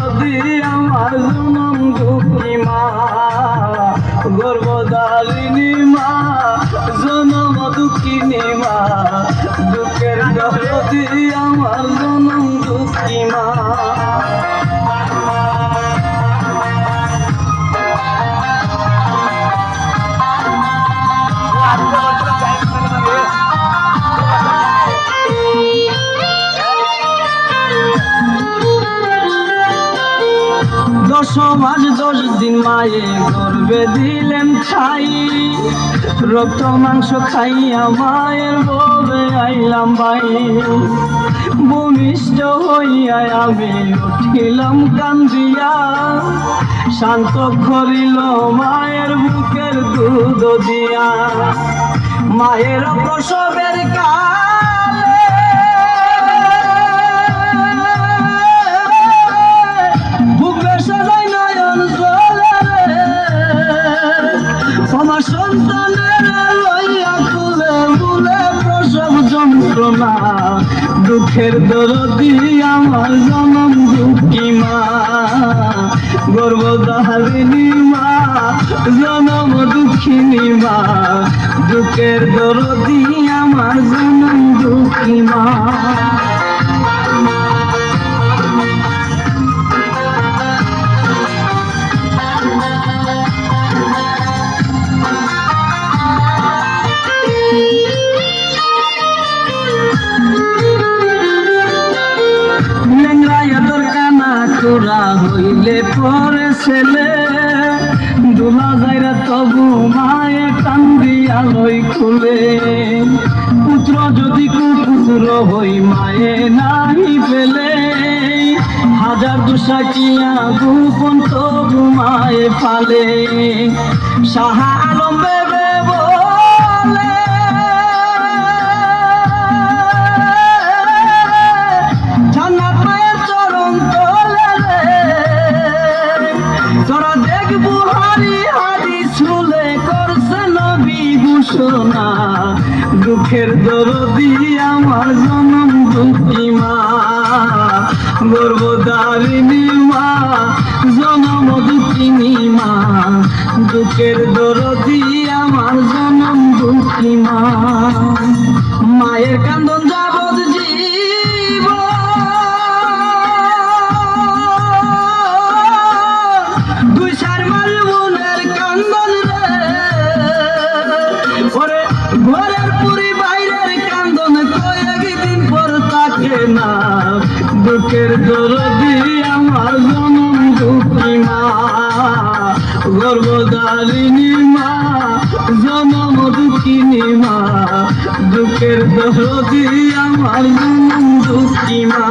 দরদি আমার জনম দুঃখী মা, গর্ভধারিণী মা, জনম দুঃখিনী মা, দুঃখের দরদি আমার জনম দুঃখী মা। দশ মাস 10 দিন মায়ে গর্ভে দিলেন খাই, রক্ত মাংস খাইয়া মায়ের ববে আইলাম ভাই। ভূমিষ্ঠ হইয়া আমি উঠিলাম কান্দিয়া, শান্ত করিল মায়ের বুকের দুধ দিয়া। মায়ের প্রসবের কালে বুকে সাজাই নয়ন জলে, আমার সন্তানের লইয়া কুলে বুলে প্রসব যন্ত্রণা, দুঃখের দরদি আমার জনম দুঃখী মা, গর্ভধারিণী মা, জনম দুঃখিনী মা, দুঃখের দরদি আমার জনম দুঃখী মা। তোরা হইলে পরে ছেলে, দুলা যাইরা তবু মায়ে কান্দি আলোই খুলে। পুত্র যদি কুপুত্র হই মায়ে নাহি পেলে, হাজার দুসাকিয়া গোপন তবু মায়ে পালে। সাহা আলম বেবে বলে জান্নাত মায়ের চরণ তলে, তোরা দেখবো হারি হারি ছুলে করছে নবী ঘোষণা, দুঃখের দরদি আমার জনম দুঃখী মা, গর্ভধারিণী মা, জনম দুঃখিনী মা, দুঃখের দরদি আমার জনম দুঃখী মা। মায়ের কান্দন যাবত জীব, দুই চার মাস মনের কান্দন রে, ওরে ঘরের পুরি বাইরের কান্দন কয়েকদিন পর থাকে না, দুঃখের দরদি আমার জনম দুঃখী মা, গর্ভধারিণী মা, জনম দুঃখিনী মা, দুঃখের দরদি আমার জনম দুঃখী মা।